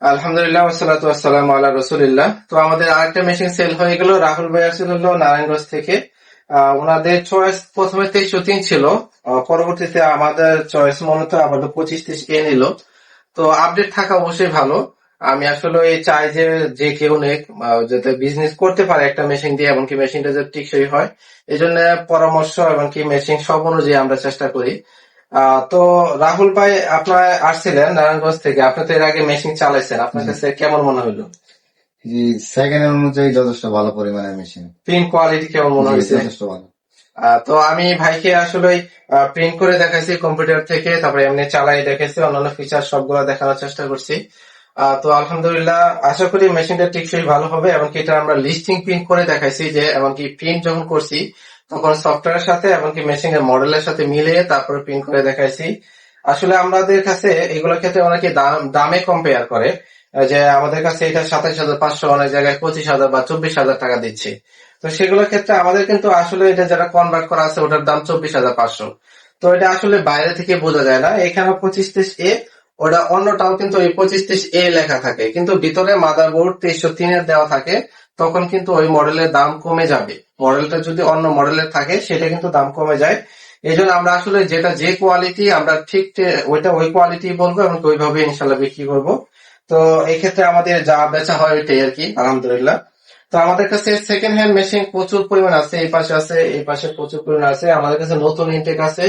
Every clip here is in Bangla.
আলহামদুলিল্লাহ ওয়াসসালাতু ওয়াসসালামু আলা রাসূলিল্লাহ। তো আমাদের আরেকটা মেশিন সেল হয়ে গেল। রাহুল ভাই আসছিল হলো নারায়ণগঞ্জ থেকে। ওনাদের চয়েস প্রথমে 2303 ছিল। পরবর্তীতে আমাদের চয়েস মূলত আবার 2530 এ নিল। তো আপডেট থাকা অবশ্যই ভালো। আমি আসলে চাই যে যে কেউ নেক যাতে বিজনেস করতে পারে একটা মেশিন দিয়ে, এমনকি মেশিনটা যাতে টেকসই হয়। এই জন্য পরামর্শ এমনকি মেশিন সব অনুযায়ী আমরা চেষ্টা করি। তো রাহুল ভাই, আপনার আসছিলেন নারায়ণগঞ্জ থেকে, আপনি তো এর আগে মেশিন চালাইছেন, আপনার জি কাছে কেমন মনে হলো? জি সেকেন্ড অনুযায়ী যথেষ্ট ভালো পরিমাণের মেশিন। প্রিন্ট কোয়ালিটি কেমন মনে জি হয়েছে? যথেষ্ট ভালো। তো আমি ভাইকে আসলে প্রিন্ট করে দেখাইছি কম্পিউটার থেকে, তারপরে এমনি চালাই দেখেছি, অন্যান্য ফিচার সবগুলো দেখানোর চেষ্টা করছি। তো আলহামদুলিল্লাহ, আশা করি মেশিনটা টেকসই ভালো হবে। এমনকি এটা আমরা লিস্টিং প্রিন্ট করে দেখাইছি, যে এমনকি প্রিন্ট যখন করছি তখন সফটওয়্যারের সাথে এমনকি মেশিনের মডেলের সাথে মিলিয়ে তারপরে প্রিন্ট করে দেখাইছি। আসলে আমাদের কাছে এগুলোর ক্ষেত্রে অনেকে দামে কম্পেয়ার করে, যে আমাদের কাছে এটা 27,500, অনেক জায়গায় 25,000 বা 24,000 টাকা দিচ্ছে। তো সেগুলোর ক্ষেত্রে আমাদের কিন্তু আসলে এটা যারা কনভার্ট করা আছে ওটার দাম 24,500। তো এটা আসলে বাইরে থেকে বোঝা যায় না। এখানে 2530 এ, ওটা অন্যটাও কিন্তু এই 2530 এ লেখা থাকে, কিন্তু ভিতরে মাদারবোর্ড 2303 এর দেওয়া থাকে। তখন কিন্তু ওই মডেলের দাম কমে যাবে। মডেলটা যদি অন্য মডেলের থাকে সেটা কিন্তু দাম কমে যায়। এই জন্য আমরা আসলে যেটা যে কোয়ালিটি আমরা ঠিক ওইটা ওই কোয়ালিটি বলবো, এবং ওইভাবে ইনশাল্লাহ বিক্রি করবো। তো এই ক্ষেত্রে আমাদের যা বেচা হয় ওইটাই আর কি, আলহামদুলিল্লাহ। তো আমাদের কাছে সেকেন্ড হ্যান্ড মেশিন প্রচুর পরিমাণ আছে, এই পাশে আছে, এই পাশে প্রচুর পরিমাণ আছে। আমাদের কাছে নতুন ইনটেক আছে,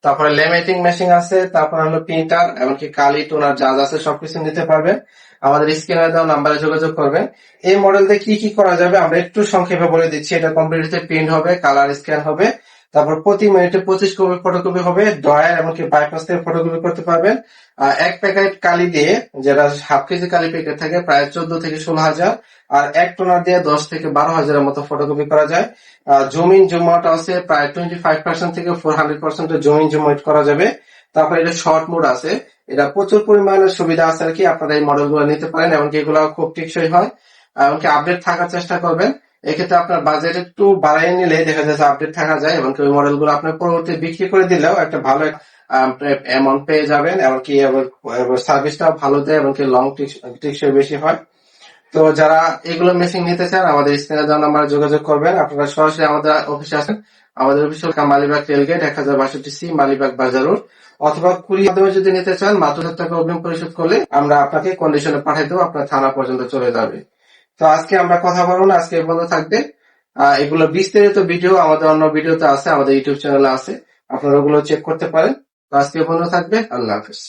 তারপরে লেমিটিং মেশিন আছে, তারপর হলো প্রিন্টার, এমনকি কালি টোনার জাজ আছে, সবকিছু নিতে পারবেন। আমাদের স্ক্রিনে দেওয়া নাম্বারে যোগাযোগ করবেন। এই মডেল দিয়ে কি কি করা যাবে আমরা একটু সংক্ষেপে বলে দিচ্ছি। এটা কম্পিউটারে প্রিন্ট হবে, কালার স্ক্যান হবে, তারপর প্রতি মিনিটে 25 কপি ফটোকপি হবে, ড্রয়ার এমনকি বাইপাস থেকে ফটোকপি করতে পারবেন। এক প্যাকেট কালি দিয়ে, যেটা হাফ কেজি কালি প্যাকেট থাকে, প্রায় 14 থেকে 16 হাজার। আর এক টোনার দিয়ে 10 থেকে 12 হাজারের মতো ফটোকপি করা যায়। জুম ইন জুম আউট আছে, প্রায় 25% থেকে 400% জুম ইন জুম আউট করা যাবে। তারপরে এটা শর্ট মোড আছে। এটা প্রচুর পরিমাণের সুবিধা আছে আর কি, আপনারা এই মডেল গুলো নিতে পারেন, এমনকি এগুলো খুব টেকসই হয়। এমনকি আপডেট থাকার চেষ্টা করবেন। এক্ষেত্রে আপনার বাজেট একটু বাড়াই নিলে দেখা যাচ্ছে আপডেট থাকা যায়, এমনকি ওই মডেল গুলো আপনার পরবর্তী বিক্রি করে দিলেও একটা ভালো অ্যামাউন্ট পেয়ে যাবেন। এমনকি সার্ভিসটাও ভালো দেয়, এমনকি লং টেকসই বেশি হয়। তো যারা এগুলো মেশিন নিতে চান আমাদের স্ক্রিনে দেওয়া নাম্বারে যোগাযোগ করবেন। আপনারা সরাসরি আমাদের অফিসে আসেন। আমাদের অফিস হল মালিবাগ রেলগেট 1062 সি, মালিবাগ বাজার রোড। অথবা কুরিয়ার মাধ্যমে যদি নিতে চান, মাত্র 1,000 টাকা অগ্রিম পরিশোধ করলে আমরা আপনাকে কন্ডিশনে পাঠিয়ে দেবো, আপনার থানা পর্যন্ত চলে যাবে। তো আজকে আমরা কথা বলবো না, আজকে এই পর্যন্ত থাকবে। এগুলো বিস্তারিত ভিডিও আমাদের অন্য ভিডিওতে আছে, আমাদের ইউটিউব চ্যানেলে আছে, আপনারা ওগুলো চেক করতে পারেন। তো আজকে এই পর্যন্ত থাকবে। আল্লাহ হাফেজ।